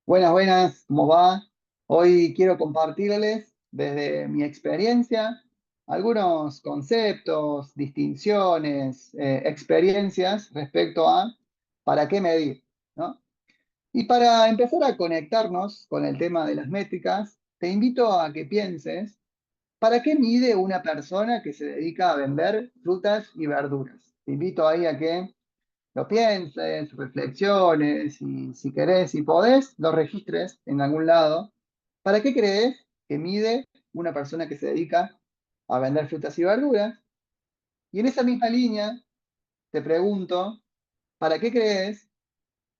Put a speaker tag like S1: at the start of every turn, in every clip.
S1: Buenas, buenas, ¿cómo va? Hoy quiero compartirles desde mi experiencia algunos conceptos, distinciones, experiencias respecto a para qué medir, ¿no? Y para empezar a conectarnos con el tema de las métricas, te invito a que pienses, ¿para qué mide una persona que se dedica a vender frutas y verduras? Te invito ahí a que lo pienses, reflexiones y si querés y podés, lo registres en algún lado. ¿Para qué crees que mide una persona que se dedica a vender frutas y verduras? Y en esa misma línea te pregunto, ¿para qué crees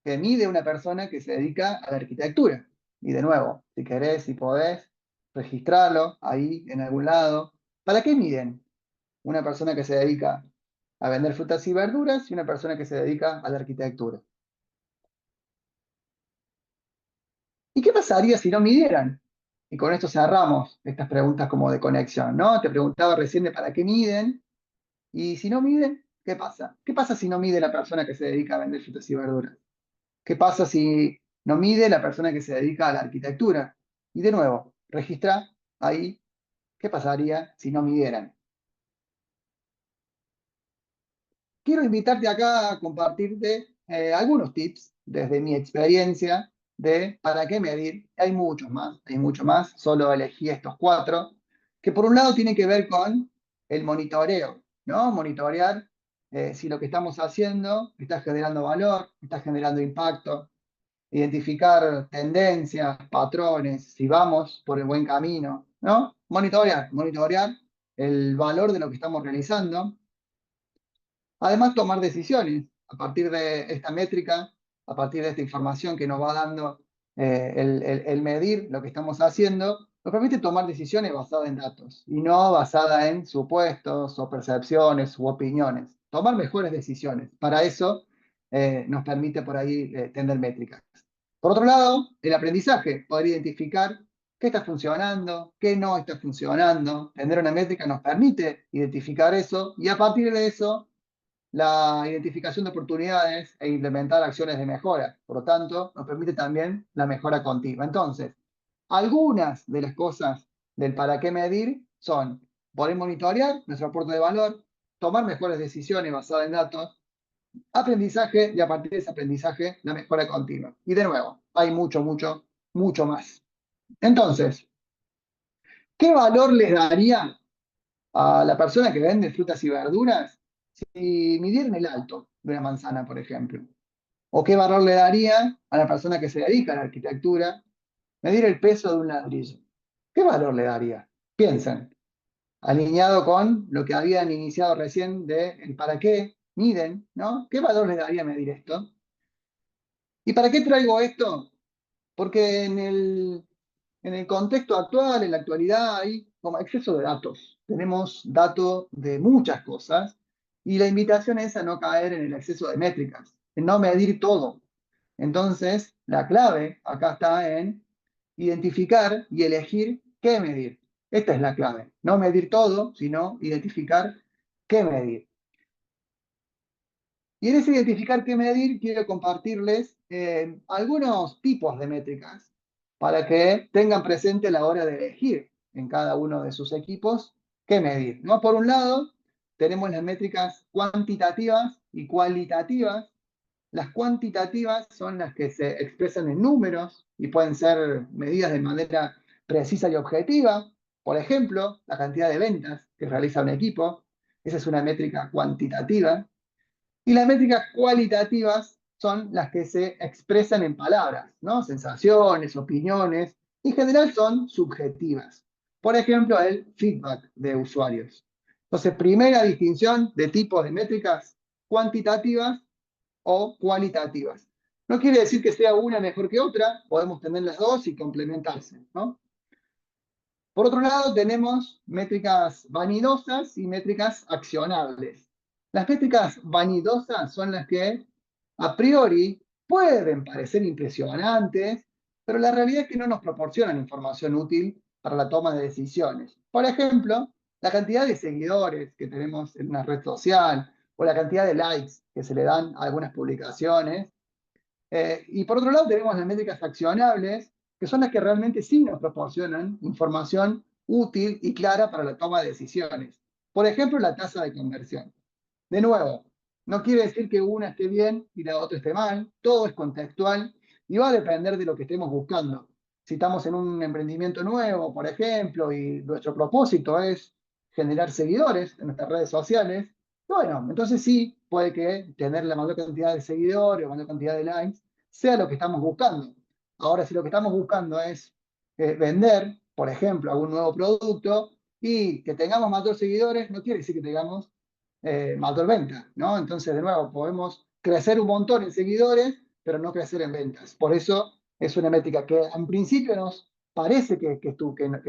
S1: que mide una persona que se dedica a la arquitectura? Y de nuevo, si querés y podés, registrarlo ahí en algún lado. ¿Para qué miden una persona que se dedica a vender frutas y verduras y una persona que se dedica a la arquitectura? ¿Y qué pasaría si no midieran? Y con esto cerramos estas preguntas como de conexión, ¿no? Te preguntaba recién de para qué miden, y si no miden, ¿qué pasa? ¿Qué pasa si no mide la persona que se dedica a vender frutas y verduras? ¿Qué pasa si no mide la persona que se dedica a la arquitectura? Y de nuevo, registra ahí qué pasaría si no midieran. Quiero invitarte acá a compartirte algunos tips desde mi experiencia de para qué medir. Hay mucho más, solo elegí estos cuatro, que por un lado tienen que ver con el monitoreo, ¿no? Monitorear si lo que estamos haciendo está generando valor, está generando impacto, identificar tendencias, patrones, si vamos por el buen camino, ¿no? Monitorear el valor de lo que estamos realizando. Además, tomar decisiones a partir de esta métrica, a partir de esta información que nos va dando el medir lo que estamos haciendo, nos permite tomar decisiones basadas en datos y no basadas en supuestos o percepciones u opiniones. Tomar mejores decisiones. Para eso nos permite por ahí tener métricas. Por otro lado, el aprendizaje, poder identificar qué está funcionando, qué no está funcionando. Tener una métrica nos permite identificar eso y a partir de eso la identificación de oportunidades e implementar acciones de mejora. Por lo tanto, nos permite también la mejora continua. Entonces, algunas de las cosas del para qué medir son poder monitorear nuestro aporte de valor, tomar mejores decisiones basadas en datos, aprendizaje y a partir de ese aprendizaje la mejora continua. Y de nuevo, hay mucho, mucho, mucho más. Entonces, ¿qué valor les daría a la persona que vende frutas y verduras si midieran el alto de una manzana, por ejemplo? ¿O qué valor le daría a la persona que se dedica a la arquitectura medir el peso de un ladrillo? ¿Qué valor le daría? Piensen, alineado con lo que habían iniciado recién de el para qué miden, ¿no? ¿Qué valor le daría medir esto? ¿Y para qué traigo esto? Porque en el contexto actual, en la actualidad, hay como exceso de datos. Tenemos datos de muchas cosas y la invitación es a no caer en el exceso de métricas, en no medir todo. Entonces, la clave acá está en identificar y elegir qué medir. Esta es la clave. No medir todo, sino identificar qué medir. Y en ese identificar qué medir, quiero compartirles algunos tipos de métricas para que tengan presente a la hora de elegir en cada uno de sus equipos qué medir, ¿no? Por un lado, tenemos las métricas cuantitativas y cualitativas. Las cuantitativas son las que se expresan en números y pueden ser medidas de manera precisa y objetiva. Por ejemplo, la cantidad de ventas que realiza un equipo. Esa es una métrica cuantitativa. Y las métricas cualitativas son las que se expresan en palabras, ¿no? Sensaciones, opiniones, y en general son subjetivas. Por ejemplo, el feedback de usuarios. Entonces, primera distinción de tipos de métricas cuantitativas o cualitativas. No quiere decir que sea una mejor que otra, podemos tener las dos y complementarse, ¿no? Por otro lado, tenemos métricas vanidosas y métricas accionables. Las métricas vanidosas son las que a priori pueden parecer impresionantes, pero la realidad es que no nos proporcionan información útil para la toma de decisiones. Por ejemplo, la cantidad de seguidores que tenemos en una red social o la cantidad de likes que se le dan a algunas publicaciones Y por otro lado tenemos las métricas accionables, que son las que realmente sí nos proporcionan información útil y clara para la toma de decisiones. Por ejemplo, la tasa de conversión. De nuevo, no quiere decir que una esté bien y la otra esté mal, todo es contextual y va a depender de lo que estemos buscando. Si estamos en un emprendimiento nuevo, por ejemplo, y nuestro propósito es generar seguidores en nuestras redes sociales, bueno, entonces sí, puede que tener la mayor cantidad de seguidores o mayor cantidad de likes sea lo que estamos buscando. Ahora, si lo que estamos buscando es vender, por ejemplo, algún nuevo producto y que tengamos mayor seguidores, no quiere decir que tengamos mayor venta, ¿no? Entonces, de nuevo, podemos crecer un montón en seguidores, pero no crecer en ventas. Por eso es una métrica que en principio nos parece que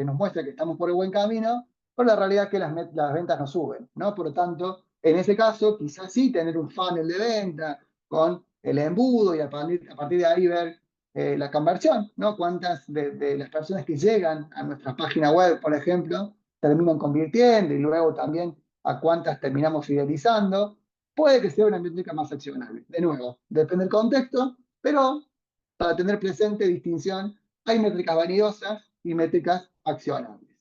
S1: nos muestra que estamos por el buen camino, pero la realidad es que las ventas no suben, ¿no? Por lo tanto, en ese caso, quizás sí tener un funnel de venta con el embudo y a partir de ahí ver la conversión, ¿no? Cuántas de las personas que llegan a nuestra página web, por ejemplo, terminan convirtiendo y luego también a cuántas terminamos fidelizando, puede que sea una métrica más accionable. De nuevo, depende del contexto, pero para tener presente distinción, hay métricas vanidosas y métricas accionables.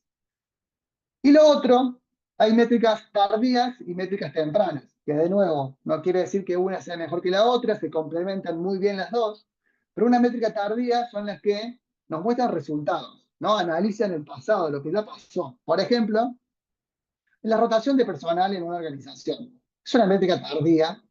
S1: Y lo otro, hay métricas tardías y métricas tempranas, que de nuevo, no quiere decir que una sea mejor que la otra, se complementan muy bien las dos, pero una métrica tardía son las que nos muestran resultados, ¿no? Analizan el pasado, lo que ya pasó. Por ejemplo, la rotación de personal en una organización. Es una métrica tardía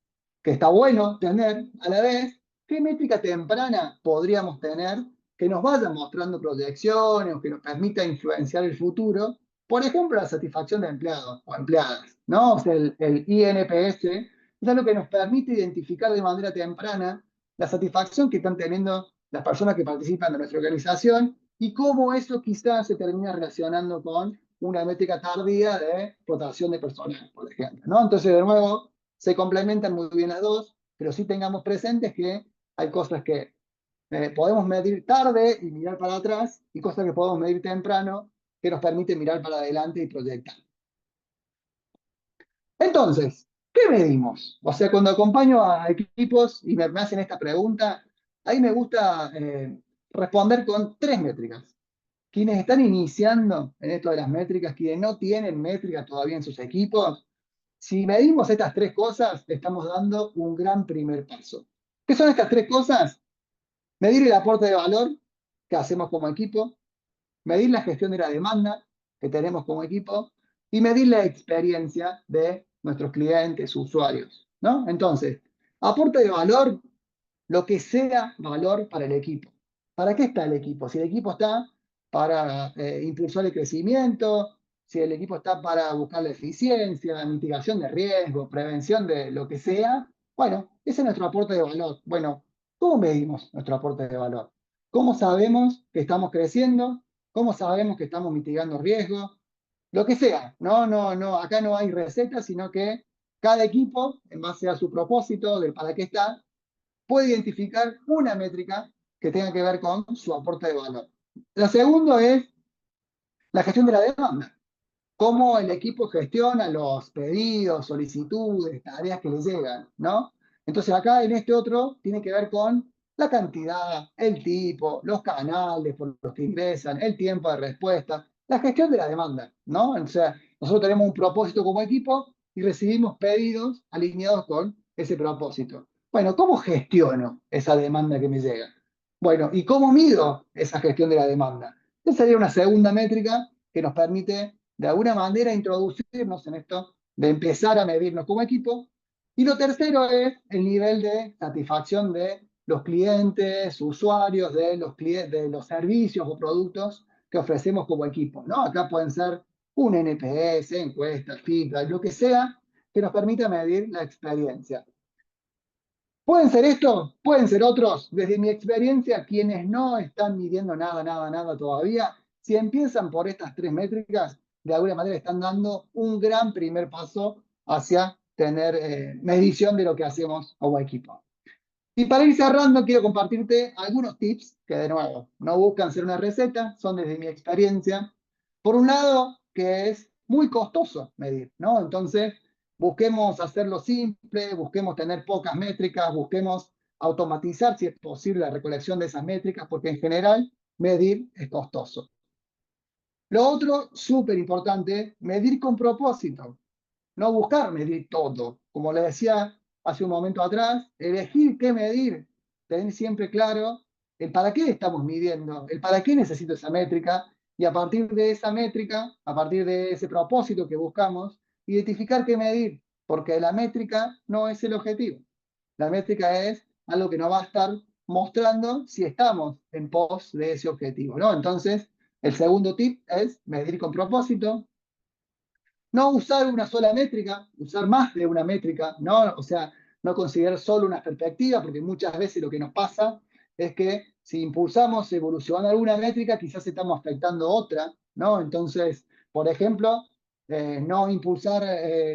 S1: que está bueno tener a la vez. ¿Qué métrica temprana podríamos tener que nos vaya mostrando proyecciones o que nos permita influenciar el futuro? Por ejemplo, la satisfacción de empleados o empleadas, ¿no? O sea, el INPS es algo que nos permite identificar de manera temprana la satisfacción que están teniendo las personas que participan de nuestra organización y cómo eso quizás se termina relacionando con una métrica tardía de rotación de personal, por ejemplo, ¿no? Entonces, de nuevo, se complementan muy bien las dos, pero sí tengamos presentes que hay cosas que podemos medir tarde y mirar para atrás, y cosas que podemos medir temprano que nos permiten mirar para adelante y proyectar. Entonces, ¿qué medimos? O sea, cuando acompaño a equipos y me hacen esta pregunta, ahí me gusta responder con tres métricas. Quienes están iniciando en esto de las métricas, quienes no tienen métricas todavía en sus equipos, si medimos estas tres cosas, estamos dando un gran primer paso. ¿Qué son estas tres cosas? Medir el aporte de valor que hacemos como equipo, medir la gestión de la demanda que tenemos como equipo y medir la experiencia de nuestros clientes, usuarios, ¿no? Entonces, aporte de valor, lo que sea valor para el equipo. ¿Para qué está el equipo? Si el equipo está para impulsar el crecimiento, si el equipo está para buscar la eficiencia, mitigación de riesgo, prevención de lo que sea, bueno, ese es nuestro aporte de valor. Bueno, ¿cómo medimos nuestro aporte de valor? ¿Cómo sabemos que estamos creciendo? ¿Cómo sabemos que estamos mitigando riesgos? Lo que sea, no, acá no hay recetas, sino que cada equipo, en base a su propósito, de para qué está, puede identificar una métrica que tenga que ver con su aporte de valor. La segunda es la gestión de la demanda. Cómo el equipo gestiona los pedidos, solicitudes, tareas que le llegan, ¿no? Entonces acá en este otro tiene que ver con la cantidad, el tipo, los canales por los que ingresan, el tiempo de respuesta, la gestión de la demanda, ¿no? O sea, nosotros tenemos un propósito como equipo y recibimos pedidos alineados con ese propósito. Bueno, ¿cómo gestiono esa demanda que me llega? Bueno, ¿y cómo mido esa gestión de la demanda? Esa sería una segunda métrica que nos permite de alguna manera introducirnos en esto, de empezar a medirnos como equipo. Y lo tercero es el nivel de satisfacción de los clientes, usuarios, de los servicios o productos que ofrecemos como equipo, ¿no? Acá pueden ser un NPS, encuestas, feedback, lo que sea que nos permita medir la experiencia. ¿Pueden ser estos? ¿Pueden ser otros? Desde mi experiencia, quienes no están midiendo nada todavía, si empiezan por estas tres métricas, de alguna manera están dando un gran primer paso hacia tener medición de lo que hacemos como equipo. Y para ir cerrando, quiero compartirte algunos tips que, de nuevo, no buscan ser una receta, son desde mi experiencia. Por un lado, que es muy costoso medir, ¿no? Entonces, busquemos hacerlo simple, busquemos tener pocas métricas, busquemos automatizar, si es posible, la recolección de esas métricas, porque en general medir es costoso. Lo otro, súper importante, medir con propósito. No buscar medir todo. Como le decía hace un momento atrás, elegir qué medir, tener siempre claro el para qué estamos midiendo, el para qué necesito esa métrica, y a partir de esa métrica, a partir de ese propósito que buscamos, identificar qué medir, porque la métrica no es el objetivo. La métrica es algo que nos va a estar mostrando si estamos en pos de ese objetivo, ¿no? Entonces, el segundo tip es medir con propósito, no usar una sola métrica, usar más de una métrica, ¿no? O sea, no considerar solo una perspectiva, porque muchas veces lo que nos pasa es que si impulsamos evolucionando alguna métrica, quizás estamos afectando otra, ¿no? Entonces, por ejemplo, no impulsar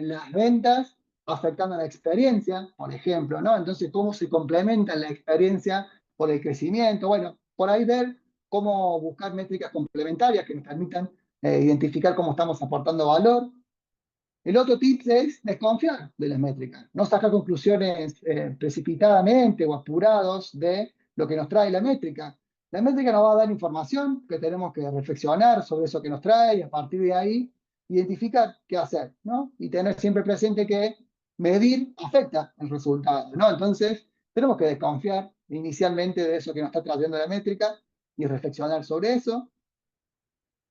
S1: las ventas afectando la experiencia, por ejemplo, ¿no? Entonces, cómo se complementa la experiencia por el crecimiento. Bueno, por ahí ver cómo buscar métricas complementarias que nos permitan identificar cómo estamos aportando valor. El otro tip es desconfiar de las métricas, no sacar conclusiones precipitadamente o apurados de lo que nos trae la métrica. La métrica nos va a dar información que tenemos que reflexionar sobre eso que nos trae y a partir de ahí identificar qué hacer, ¿no? Y tener siempre presente que medir afecta el resultado, ¿no? Entonces, tenemos que desconfiar inicialmente de eso que nos está trayendo la métrica y reflexionar sobre eso.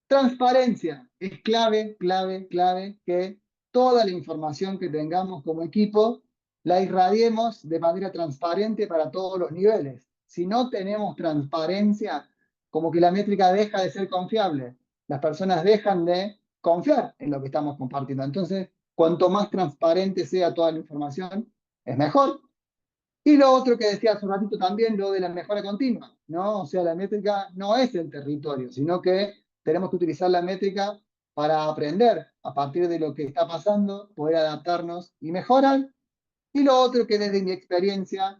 S1: Transparencia. Es clave, clave, clave que toda la información que tengamos como equipo la irradiemos de manera transparente para todos los niveles. Si no tenemos transparencia, como que la métrica deja de ser confiable. Las personas dejan de confiar en lo que estamos compartiendo. Entonces, cuanto más transparente sea toda la información, es mejor. Y lo otro que decía hace un ratito también, lo de la mejora continua, ¿no? O sea, la métrica no es el territorio, sino que tenemos que utilizar la métrica para aprender a partir de lo que está pasando, poder adaptarnos y mejorar. Y lo otro que desde mi experiencia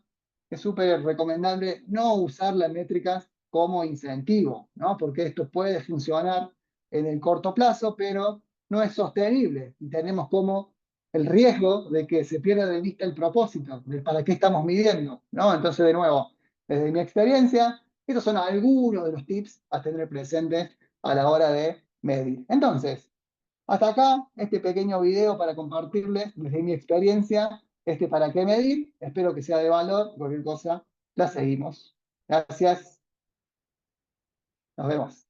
S1: es súper recomendable no usar las métricas como incentivo, ¿no? Porque esto puede funcionar en el corto plazo, pero no es sostenible y tenemos como el riesgo de que se pierda de vista el propósito, del para qué estamos midiendo, ¿no? Entonces, de nuevo, desde mi experiencia, estos son algunos de los tips a tener presentes a la hora de medir. Entonces, hasta acá este pequeño video para compartirles desde mi experiencia, para qué medir. Espero que sea de valor. Cualquier cosa, la seguimos. Gracias. Nos vemos.